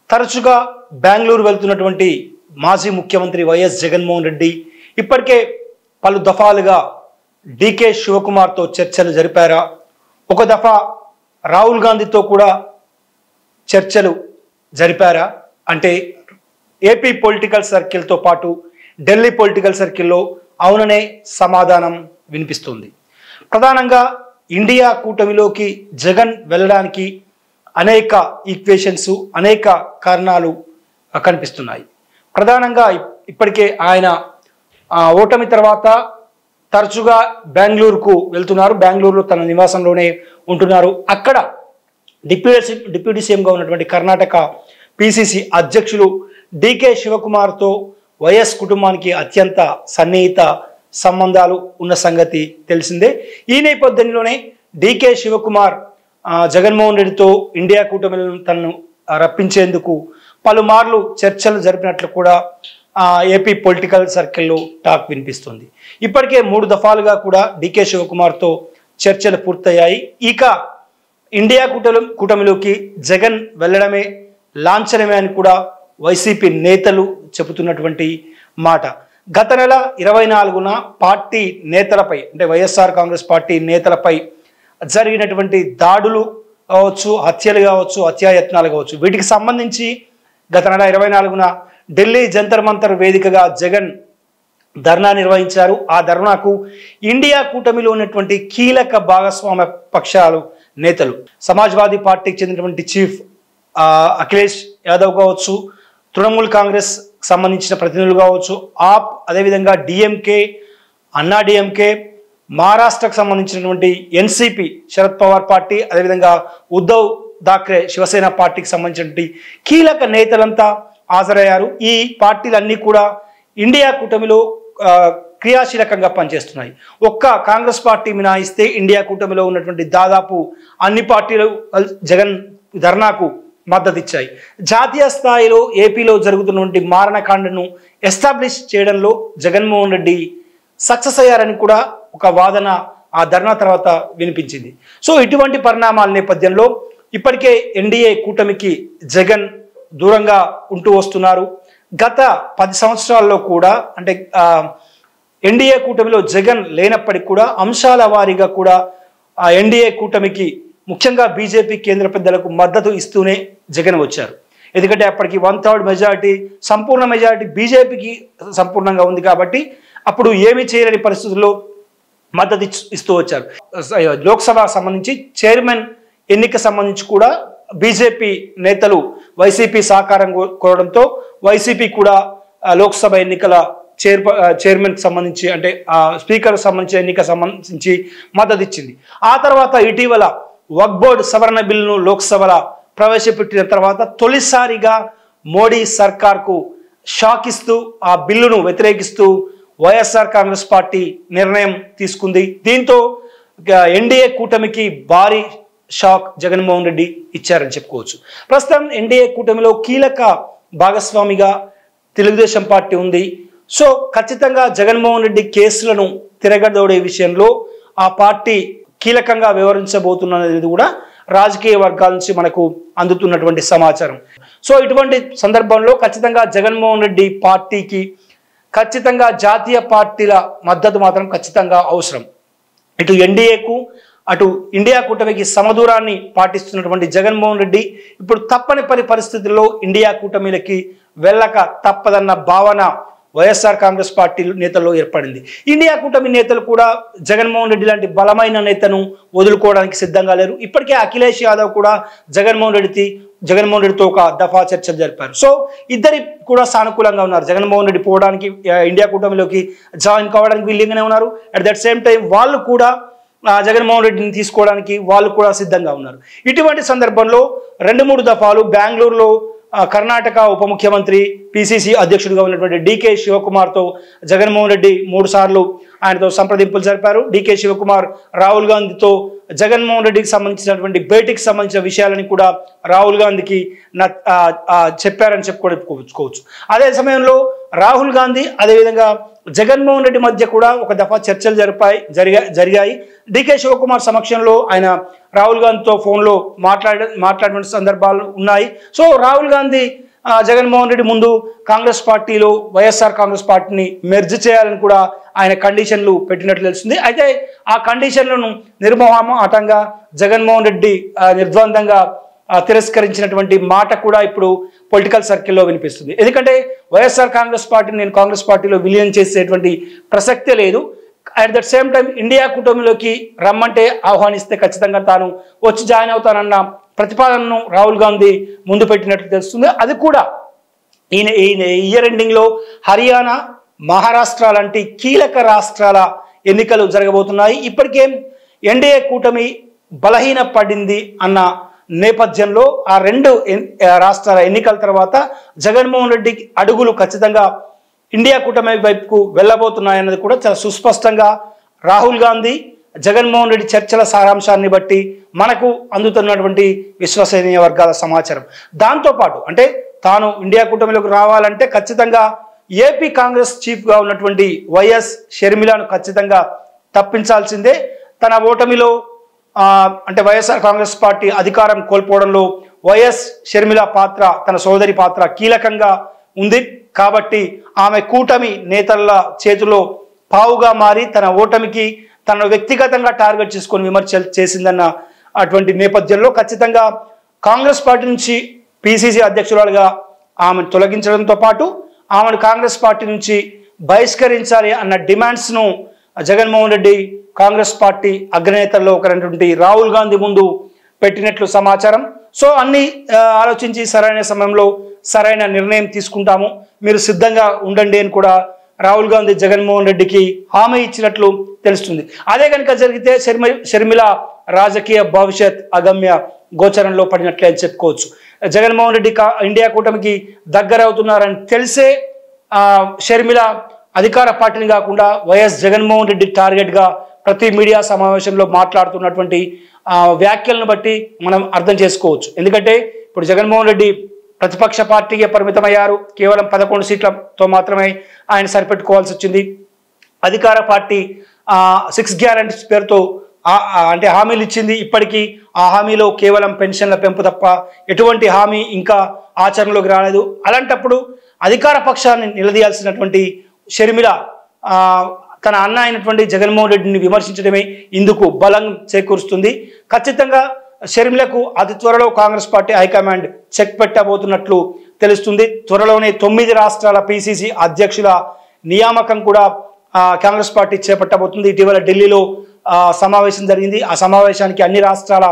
తరచుగా బెంగళూరు వెళ్తున్నటువంటి మాజీ ముఖ్యమంత్రి వైఎస్ జగన్మోహన్ రెడ్డి ఇప్పటికే పలు దఫాలుగా డీకే శివకుమార్తో చర్చలు జరిపారా? ఒక దఫా రాహుల్ గాంధీతో కూడా చర్చలు జరిపారా? అంటే ఏపీ పొలిటికల్ సర్కిల్తో పాటు ఢిల్లీ పొలిటికల్ సర్కిల్లో అవుననే సమాధానం వినిపిస్తుంది. ప్రధానంగా ఇండియా కూటమిలోకి జగన్ వెళ్ళడానికి అనేక ఈక్వేషన్స్, అనేక కారణాలు కనిపిస్తున్నాయి. ప్రధానంగా ఇప్పటికే ఆయన ఓటమి తర్వాత తరచుగా బెంగళూరుకు వెళ్తున్నారు. బెంగళూరులో తన నివాసంలోనే ఉంటున్నారు. అక్కడ డిప్యూటీ సీఎంగా ఉన్నటువంటి కర్ణాటక పిసిసి అధ్యక్షులు డీకే శివకుమార్తో వైఎస్ కుటుంబానికి అత్యంత సన్నిహిత సంబంధాలు ఉన్న సంగతి తెలిసిందే. ఈ నేపథ్యంలోనే డీకే శివకుమార్ జగన్మోహన్ రెడ్డితో ఇండియా కూటమిలను తనను రప్పించేందుకు పలుమార్లు చర్చలు జరిపినట్లు కూడా ఏపీ పొలిటికల్ సర్కిల్లో టాక్ వినిపిస్తుంది. ఇప్పటికే 3 దఫాలుగా కూడా డీకే శివకుమార్తో చర్చలు పూర్తయ్యాయి. ఇక ఇండియా కూటమిలోకి జగన్ వెళ్ళడమే లాంఛనమే అని కూడా వైసీపీ నేతలు చెబుతున్నటువంటి మాట. గత నెల 24న పార్టీ నేతలపై, అంటే వైఎస్ఆర్ కాంగ్రెస్ పార్టీ నేతలపై జరిగినటువంటి దాడులు కావచ్చు, హత్యలు కావచ్చు, హత్యాయత్నాలు కావచ్చు, వీటికి సంబంధించి గత నెల 24న ఢిల్లీ జంతర్ మంతర్ వేదికగా జగన్ ధర్నా నిర్వహించారు. ఆ ధర్నాకు ఇండియా కూటమిలో ఉన్నటువంటి కీలక భాగస్వామ్య పక్షాలు నేతలు, సమాజ్వాదీ పార్టీకి చెందినటువంటి చీఫ్ అఖిలేష్ యాదవ్ కావచ్చు, తృణమూల్ కాంగ్రెస్ సంబంధించిన ప్రతినిధులు కావచ్చు, ఆప్, అదేవిధంగా డిఎంకే, అన్నా డిఎంకే, మహారాష్ట్రకు సంబంధించినటువంటి ఎన్సిపి శరద్ పవార్ పార్టీ, అదేవిధంగా ఉద్ధవ్ థాక్రే శివసేన పార్టీకి సంబంధించినటువంటి కీలక నేతలంతా హాజరయ్యారు. ఈ పార్టీలన్నీ కూడా ఇండియా కూటమిలో క్రియాశీలకంగా పనిచేస్తున్నాయి. ఒక్క కాంగ్రెస్ పార్టీ మినహాయిస్తే ఇండియా కూటమిలో ఉన్నటువంటి దాదాపు అన్ని పార్టీలు జగన్ ధర్నాకు మద్దతు ఇచ్చాయి. జాతీయ స్థాయిలో ఏపీలో జరుగుతున్నటువంటి మారణకాండను ఎస్టాబ్లిష్ చేయడంలో జగన్మోహన్ రెడ్డి సక్సెస్ అయ్యారని కూడా ఒక వాదన ఆ ధర్నా తర్వాత వినిపించింది. సో ఇటువంటి పరిణామాల నేపథ్యంలో ఇప్పటికే ఎన్డీఏ కూటమికి జగన్ దూరంగా ఉంటూ వస్తున్నారు. గత 10 సంవత్సరాల్లో కూడా, అంటే ఎన్డీఏ కూటమిలో జగన్ లేనప్పటికీ కూడా అంశాల వారీగా కూడా ఎన్డీఏ కూటమికి, ముఖ్యంగా బీజేపీ కేంద్ర పెద్దలకు మద్దతు ఇస్తూనే జగన్ వచ్చారు. ఎందుకంటే అప్పటికి 1/3 మెజారిటీ, సంపూర్ణ మెజారిటీ బీజేపీకి సంపూర్ణంగా ఉంది కాబట్టి అప్పుడు ఏమీ చేయలేని పరిస్థితుల్లో మద్దతు ఇస్తూ వచ్చారు. లోక్సభ సంబంధించి చైర్మన్ ఎన్నిక సంబంధించి కూడా బీజేపీ నేతలు వైసీపీ సహకారం కోరడంతో వైసీపీ కూడా లోక్సభ ఎన్నికల చైర్మన్కి సంబంధించి, అంటే స్పీకర్కి సంబంధించిన ఎన్నిక సంబంధించి మద్దతు ఇచ్చింది. ఆ తర్వాత ఇటీవల వక్ఫ్ బోర్డు సవరణ బిల్లును లోక్సభలో ప్రవేశపెట్టిన తర్వాత తొలిసారిగా మోడీ సర్కార్కు షాక్ ఇస్తూ ఆ బిల్లును వ్యతిరేకిస్తూ వైఎస్ఆర్ కాంగ్రెస్ పార్టీ నిర్ణయం తీసుకుంది. దీంతో ఎన్డీఏ కూటమికి భారీ షాక్ జగన్మోహన్ రెడ్డి ఇచ్చారని చెప్పుకోవచ్చు. ప్రస్తుతం ఎన్డీఏ కూటమిలో కీలక భాగస్వామిగా తెలుగుదేశం పార్టీ ఉంది. సో ఖచ్చితంగా జగన్మోహన్ రెడ్డి కేసులను తిరగదోడే విషయంలో ఆ పార్టీ కీలకంగా వ్యవహరించబోతున్నది కూడా రాజకీయ వర్గాల నుంచి మనకు అందుతున్నటువంటి సమాచారం. సో ఇటువంటి సందర్భంలో ఖచ్చితంగా జగన్మోహన్ రెడ్డి పార్టీకి ఖచ్చితంగా జాతీయ పార్టీల మద్దతు మాత్రం ఖచ్చితంగా అవసరం. ఇటు ఎన్డీఏకు అటు ఇండియా కూటమికి సమదూరాన్ని పాటిస్తున్నటువంటి జగన్మోహన్ రెడ్డి ఇప్పుడు తప్పని పరిస్థితుల్లో ఇండియా కూటమిలకి వెళ్ళక తప్పదన్న భావన వైఎస్ఆర్ కాంగ్రెస్ పార్టీ నేతల్లో ఏర్పడింది. ఇండియా కూటమి నేతలు కూడా జగన్మోహన్ రెడ్డి లాంటి బలమైన నేతను వదులుకోవడానికి సిద్ధంగా లేరు. ఇప్పటికే అఖిలేష్ యాదవ్ కూడా జగన్మోహన్ రెడ్డితో ఒక దఫా చర్చలు జరిపారు. సో ఇద్దరి కూడా సానుకూలంగా ఉన్నారు. జగన్మోహన్ రెడ్డి పోవడానికి, ఇండియా కూటమిలోకి జాయిన్ కావడానికి వీళ్ళగానే ఉన్నారు. అట్ దట్ సేమ్ టైం వాళ్ళు కూడా జగన్మోహన్ రెడ్డిని తీసుకోవడానికి వాళ్ళు కూడా సిద్ధంగా ఉన్నారు. ఇటువంటి సందర్భంలో 2-3 దఫాలు బెంగళూరులో కర్ణాటక ఉప ముఖ్యమంత్రి పిసిసి అధ్యక్షుడిగా ఉన్నటువంటి డీకే శివకుమార్తో జగన్మోహన్ రెడ్డి 3 సార్లు ఆయనతో సంప్రదింపులు జరిపారు. డికే శివకుమార్ రాహుల్ గాంధీతో జగన్మోహన్ రెడ్డికి సంబంధించినటువంటి భేటీకి సంబంధించిన విషయాలని కూడా రాహుల్ గాంధీకి చెప్పారని చెప్పుకోవచ్చు. అదే సమయంలో రాహుల్ గాంధీ అదేవిధంగా జగన్మోహన్ రెడ్డి మధ్య కూడా ఒక దఫా చర్చలు జరిగాయి. డికే శివకుమార్ సమక్షంలో ఆయన రాహుల్ గాంధీతో ఫోన్లో మాట్లాడిన సందర్భాలు ఉన్నాయి. సో రాహుల్ గాంధీ జగన్మోహన్ రెడ్డి ముందు కాంగ్రెస్ పార్టీలో వైఎస్ఆర్ కాంగ్రెస్ పార్టీని మెర్జ్ చేయాలని కూడా ఆయన కండిషన్లు పెట్టినట్లు తెలుస్తుంది. అయితే ఆ కండిషన్లను నిర్మోహమాటంగా జగన్మోహన్ రెడ్డి నిర్ద్వందంగా తిరస్కరించినటువంటి మాట కూడా ఇప్పుడు పొలిటికల్ సర్కిల్లో వినిపిస్తుంది. ఎందుకంటే వైఎస్ఆర్ కాంగ్రెస్ పార్టీని నేను కాంగ్రెస్ పార్టీలో విలీనం చేసేటువంటి ప్రసక్తే లేదు. At that same time India కూటమిలోకి రమ్మంటే ఆహ్వానిస్తే ఖచ్చితంగా తాను వచ్చి జాయిన్ అవుతానన్న ప్రతిపాదనను రాహుల్ గాంధీ ముందు పెట్టినట్లు తెలుస్తుంది. అది కూడా ఈయన ఇయర్ ఎండింగ్లో హర్యానా, మహారాష్ట్ర లాంటి కీలక రాష్ట్రాల ఎన్నికలు జరగబోతున్నాయి. ఇప్పటికే ఎన్డీఏ కూటమి బలహీన పడింది అన్న నేపథ్యంలో ఆ రెండు రాష్ట్రాల ఎన్నికల తర్వాత జగన్మోహన్ రెడ్డి అడుగులు ఖచ్చితంగా ఇండియా కూటమి వైపుకు వెళ్ళబోతున్నాయన్నది కూడా చాలా సుస్పష్టంగా రాహుల్ గాంధీ జగన్మోహన్ రెడ్డి చర్చల సారాంశాన్ని బట్టి మనకు అందుతున్నటువంటి విశ్వసనీయ వర్గాల సమాచారం. దాంతోపాటు అంటే తాను ఇండియా కూటమిలోకి రావాలంటే ఖచ్చితంగా ఏపీ కాంగ్రెస్ చీఫ్గా ఉన్నటువంటి వైఎస్ షర్మిలను ఖచ్చితంగా తప్పించాల్సిందే. తన ఓటమిలో అంటే వైఎస్ఆర్ కాంగ్రెస్ పార్టీ అధికారం కోల్పోవడంలో వైఎస్ షర్మిల పాత్ర, తన సోదరి పాత్ర కీలకంగా ఉంది. కాబట్టి ఆమె కూటమి నేతల చేతిలో పావుగా మారి తన ఓటమికి తన వ్యక్తిగతంగా టార్గెట్ చేసుకొని విమర్శలు చేసిందన్న అటువంటి నేపథ్యంలో ఖచ్చితంగా కాంగ్రెస్ పార్టీ నుంచి పిసిసి అధ్యక్షురాలుగా ఆమెను తొలగించడంతో పాటు ఆమెను కాంగ్రెస్ పార్టీ నుంచి బహిష్కరించాలి అన్న డిమాండ్స్ను జగన్మోహన్ రెడ్డి కాంగ్రెస్ పార్టీ అగ్రనేతల్లో ఒకరైనటువంటి రాహుల్ గాంధీ ముందు పెట్టినట్లు సమాచారం. సో అన్ని ఆలోచించి సరైన సమయంలో సరైన నిర్ణయం తీసుకుంటాము, మీరు సిద్ధంగా ఉండండి అని కూడా రాహుల్ గాంధీ జగన్మోహన్ రెడ్డికి హామీ ఇచ్చినట్లు తెలుస్తుంది. అదే కనుక జరిగితే షర్మిల రాజకీయ భవిష్యత్ అగమ్య గోచరంలో పడినట్లే అని చెప్పుకోవచ్చు. జగన్మోహన్ రెడ్డి ఇండియా కూటమికి దగ్గర అవుతున్నారని తెలిసే షర్మిల అధికార పార్టీని కాకుండా వైఎస్ జగన్మోహన్ రెడ్డి టార్గెట్గా ప్రతి మీడియా సమావేశంలో మాట్లాడుతున్నటువంటి వ్యాఖ్యలను బట్టి మనం అర్థం చేసుకోవచ్చు. ఎందుకంటే ఇప్పుడు జగన్మోహన్ రెడ్డి ప్రతిపక్ష పార్టీకి పరిమితమయ్యారు. కేవలం 11 సీట్లతో మాత్రమే ఆయన సరిపెట్టుకోవాల్సి వచ్చింది. అధికార పార్టీ 6 గ్యారంటీస్ పేరుతో అంటే హామీలు ఇచ్చింది. ఇప్పటికీ ఆ హామీలో కేవలం పెన్షన్ల పెంపు తప్ప ఎటువంటి హామీ ఇంకా ఆచరణలోకి రాలేదు. అలాంటప్పుడు అధికార పక్షాన్ని నిలదీయాల్సినటువంటి షర్మిల తన అన్న అయినటువంటి జగన్మోహన్ రెడ్డిని విమర్శించడమే ఇందుకు బలం చేకూరుస్తుంది. ఖచ్చితంగా షర్మిలకు అతి త్వరలో కాంగ్రెస్ పార్టీ హైకమాండ్ చెక్ పెట్టబోతున్నట్లు తెలుస్తుంది. త్వరలోనే 9 రాష్ట్రాల పిసిసి అధ్యక్షుల నియామకం కూడా కాంగ్రెస్ పార్టీ చేపట్టబోతుంది. ఇటీవల ఢిల్లీలో సమావేశం జరిగింది. ఆ సమావేశానికి అన్ని రాష్ట్రాల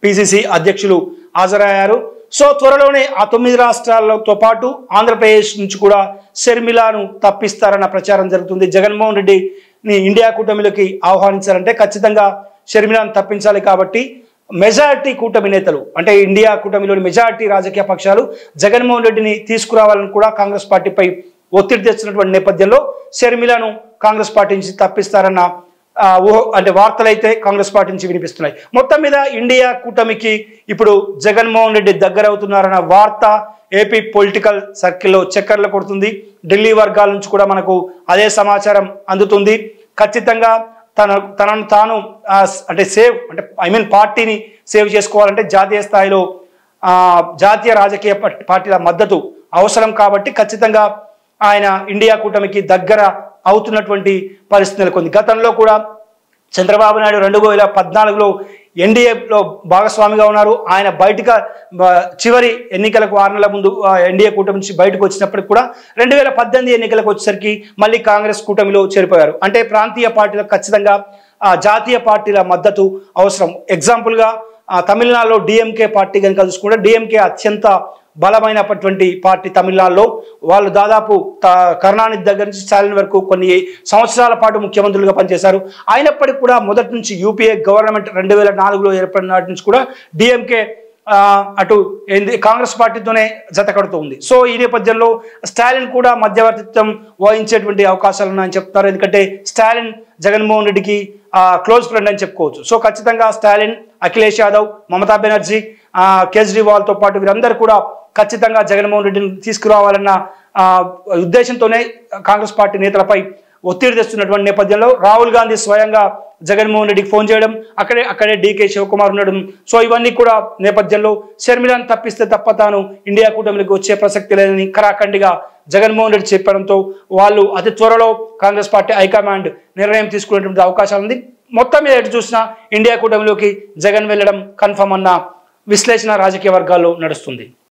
పిసిసి అధ్యక్షులు హాజరయ్యారు. సో త్వరలోనే ఆ 9 రాష్ట్రాలతో పాటు ఆంధ్రప్రదేశ్ నుంచి కూడా షర్మిలను తప్పిస్తారన్న ప్రచారం జరుగుతుంది. జగన్మోహన్ రెడ్డిని ఇండియా కూటమిలోకి ఆహ్వానించాలంటే ఖచ్చితంగా షర్మిలను తప్పించాలి. కాబట్టి మెజారిటీ కూటమి నేతలు అంటే ఇండియా కూటమిలోని మెజారిటీ రాజకీయ పక్షాలు జగన్మోహన్ రెడ్డిని తీసుకురావాలని కూడా కాంగ్రెస్ పార్టీపై ఒత్తిడి తెచ్చినటువంటి నేపథ్యంలో షర్మిలను కాంగ్రెస్ పార్టీ నుంచి తప్పిస్తారన్న అంటే వార్తలైతే కాంగ్రెస్ పార్టీ నుంచి వినిపిస్తున్నాయి. మొత్తం మీద ఇండియా కూటమికి ఇప్పుడు జగన్మోహన్ రెడ్డి దగ్గర అవుతున్నారన్న వార్త ఏపీ పొలిటికల్ సర్కిల్లో చక్కర్లు కొడుతుంది. ఢిల్లీ వర్గాల నుంచి కూడా మనకు అదే సమాచారం అందుతుంది. ఖచ్చితంగా తనను తాను అంటే పార్టీని సేవ్ చేసుకోవాలంటే జాతీయ స్థాయిలో జాతీయ రాజకీయ పార్టీల మద్దతు అవసరం. కాబట్టి ఖచ్చితంగా ఆయన ఇండియా కూటమికి దగ్గర అవుతున్నటువంటి పరిస్థితి నెలకొంది. గతంలో కూడా చంద్రబాబు నాయుడు 2014లో ఎన్డీఏలో భాగస్వామిగా ఉన్నారు. ఆయన బయటగా చివరి ఎన్నికలకు 6 నెలల ముందు ఎన్డీఏ కూటమి నుంచి బయటకు వచ్చినప్పటికి కూడా 2018 ఎన్నికలకు వచ్చేసరికి మళ్ళీ కాంగ్రెస్ కూటమిలో చేరిపోయారు. అంటే ప్రాంతీయ పార్టీలకు ఖచ్చితంగా జాతీయ పార్టీల మద్దతు అవసరం. ఎగ్జాంపుల్గా తమిళనాడులో డిఎంకే పార్టీ కనుక చూసుకుంటే డిఎంకే అత్యంత బలమైనటువంటి పార్టీ తమిళనాడులో. వాళ్ళు దాదాపు కరుణానిధి దగ్గర నుంచి స్టాలిన్ వరకు కొన్ని సంవత్సరాల పాటు ముఖ్యమంత్రులుగా పనిచేశారు. అయినప్పటికీ కూడా మొదటి నుంచి యూపీఏ గవర్నమెంట్ 2004లో ఏర్పడిన నాటి నుంచి కూడా డిఎంకే అటు కాంగ్రెస్ పార్టీతోనే జత కడుతూ ఉంది. సో ఈ నేపథ్యంలో స్టాలిన్ కూడా మధ్యవర్తిత్వం వహించేటువంటి అవకాశాలు ఉన్నాయని చెప్తున్నారు. ఎందుకంటే స్టాలిన్ జగన్మోహన్ రెడ్డికి క్లోజ్ ఫ్రెండ్ అని చెప్పుకోవచ్చు. సో ఖచ్చితంగా స్టాలిన్, అఖిలేష్ యాదవ్, మమతా బెనర్జీ, కేజ్రీవాల్తో పాటు వీరందరూ కూడా ఖచ్చితంగా జగన్మోహన్ రెడ్డిని తీసుకురావాలన్న ఉద్దేశంతోనే కాంగ్రెస్ పార్టీ నేతలపై ఒత్తిడి తెస్తున్నటువంటి నేపథ్యంలో రాహుల్ గాంధీ స్వయంగా జగన్మోహన్ రెడ్డికి ఫోన్ చేయడం, అక్కడే డీకే శివకుమార్ ఉండడం, సో ఇవన్నీ కూడా నేపథ్యంలో షర్మిలను తప్పిస్తే తప్ప తాను ఇండియా కూటమికి వచ్చే ప్రసక్తి లేదని ఖరాఖండిగా జగన్మోహన్ రెడ్డి చెప్పడంతో వాళ్ళు అతి త్వరలో కాంగ్రెస్ పార్టీ హైకమాండ్ నిర్ణయం తీసుకునేటువంటి అవకాశాలు ఉంది. మొత్తం మీద ఎటు చూసినా ఇండియా కూటమిలోకి జగన్ వెళ్ళడం కన్ఫర్మ్ అన్న విశ్లేషణ రాజకీయ వర్గాల్లో నడుస్తుంది.